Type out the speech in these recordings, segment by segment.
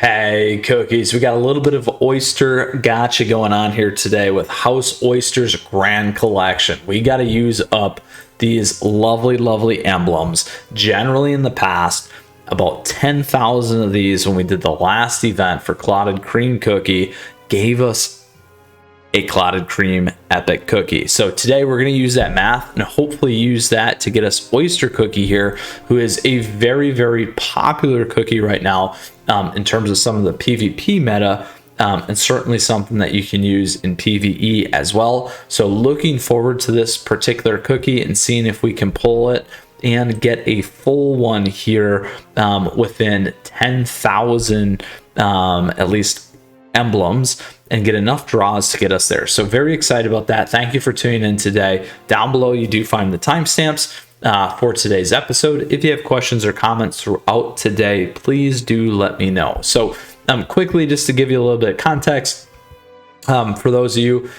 Hey cookies, we got a little bit of oyster gacha going on here today with House Oyster's Grand Collection. We got to use up these lovely emblems. Generally in the past, about 10,000 of these when we did the last event for Clotted Cream Cookie gave us a Clotted Cream Epic Cookie. So today we're going to use that math and hopefully use that to get us Oyster Cookie here, who is a very popular cookie right now in terms of some of the PvP meta, and certainly something that you can use in PvE as well. So looking forward to this particular cookie and seeing if we can pull it and get a full one here within 10,000 at least emblems, and get enough draws to get us there. So very excited about that. Thank you for tuning in today. Down below you do find the timestamps for today's episode. If you have questions or comments throughout today, please do let me know. So quickly, just to give you a little bit of context, for those of you,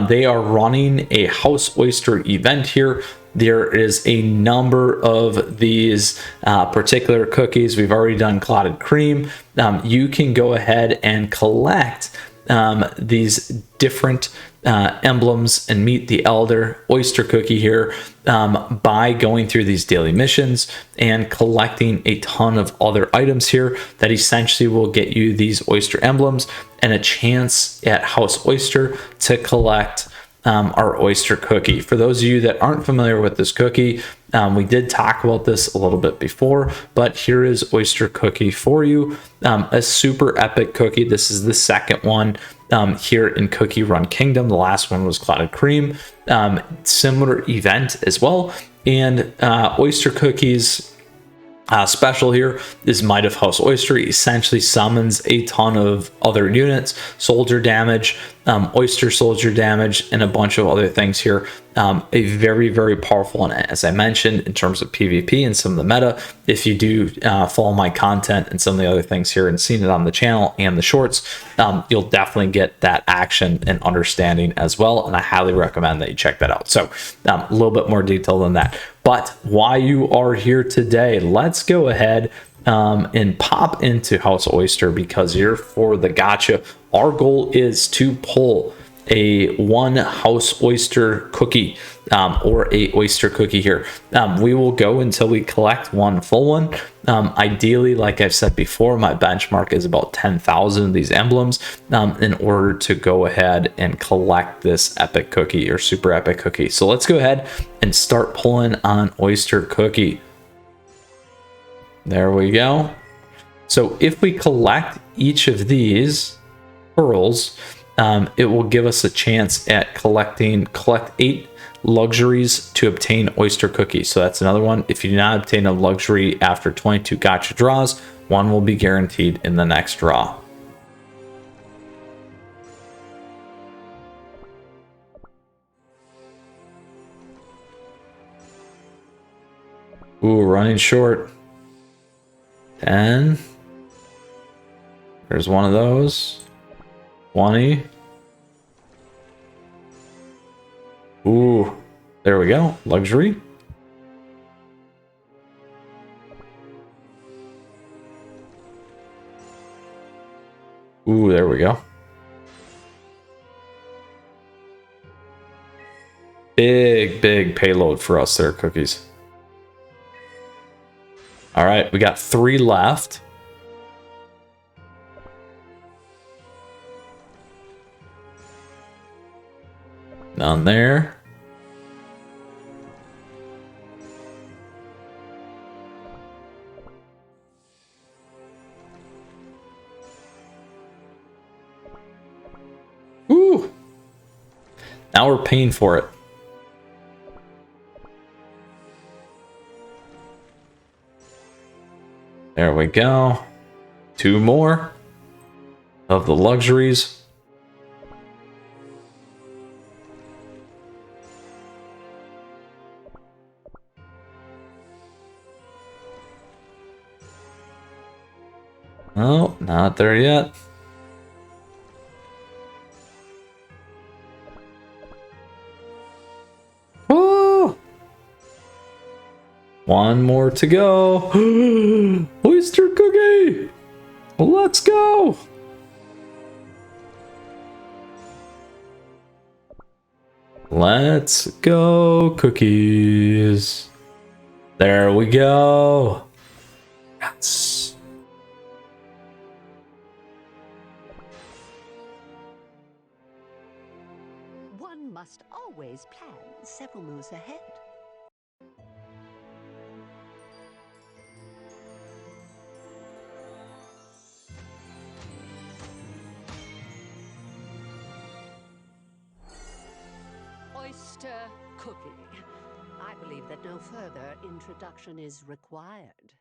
they are running a House Oyster event here. There is a number of these particular cookies. We've already done Clotted Cream. You can go ahead and collect these different emblems and meet the Elder Oyster Cookie here by going through these daily missions and collecting a ton of other items here that essentially will get you these oyster emblems and a chance at House Oyster to collect our oyster cookie. For those of you that aren't familiar with this cookie, we did talk about this a little bit before, but here is oyster cookie for you. A super epic cookie. This is the second one here in CookieRun Kingdom. The last one was Clotted Cream. Similar event as well. And oyster cookies special here is Might of House Oyster. Essentially summons a ton of other units, soldier damage, oyster soldier damage, and a bunch of other things here. A very powerful one, as I mentioned, in terms of PvP and some of the meta. If you do follow my content and some of the other things here and seen it on the channel and the shorts, you'll definitely get that action and understanding as well, and I highly recommend that you check that out. So a little bit more detail than that. But why you are here today, let's go ahead and pop into House Oyster, because here for the gacha, our goal is to pull a one House Oyster cookie or a oyster cookie here. We will go until we collect one full one. Ideally, like I've said before, my benchmark is about 10,000 of these emblems in order to go ahead and collect this epic cookie or super epic cookie. So let's go ahead and start pulling on oyster cookie. There we go. So if we collect each of these pearls, it will give us a chance at collect 8 luxuries to obtain oyster cookies. So that's another one. If you do not obtain a luxury after 22 gacha draws, one will be guaranteed in the next draw. Ooh, running short. 10. There's one of those. 20. Ooh, there we go. Luxury. Ooh, there we go. Big payload for us there, cookies. All right, we got 3 left. None there. Ooh. Now we're paying for it. There we go. 2 more of the luxuries. Oh, not there yet. Oh! One more to go. Oyster cookie! Let's go. Let's go, cookies. There we go. Yes. One must always plan several moves ahead. Oyster cookie. I believe that no further introduction is required.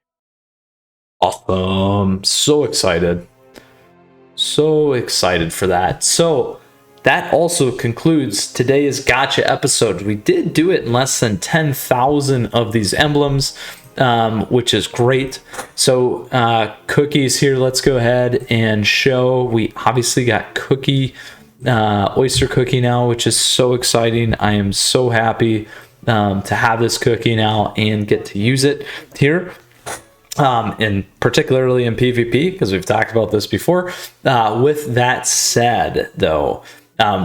Awesome. So excited. So excited for that. So that also concludes today's gacha episode. We did do it in less than 10,000 of these emblems, which is great. So cookies here, let's go ahead and show. We obviously got cookie, oyster cookie now, which is so exciting. I am so happy to have this cookie now and get to use it here. And particularly in PvP, because we've talked about this before. With that said, though,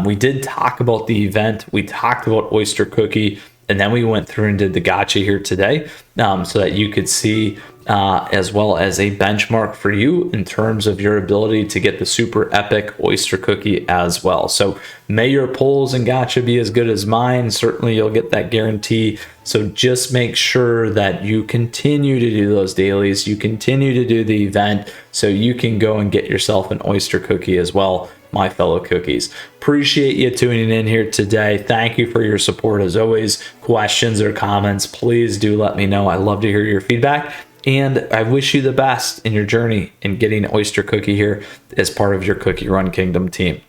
we did talk about the event. We talked about Oyster Cookie, and then we went through and did the gacha here today, so that you could see as well as a benchmark for you in terms of your ability to get the super epic Oyster Cookie as well. So may your pulls and gacha be as good as mine. Certainly you'll get that guarantee. So just make sure that you continue to do those dailies, you continue to do the event, so you can go and get yourself an Oyster Cookie as well, my fellow cookies. Appreciate you tuning in here today. Thank you for your support as always. Questions or comments, please do let me know. I love to hear your feedback. And I wish you the best in your journey in getting Oyster Cookie here as part of your CookieRun Kingdom team.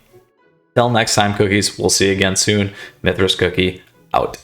Till next time, cookies, we'll see you again soon. Mythras Cookie, out.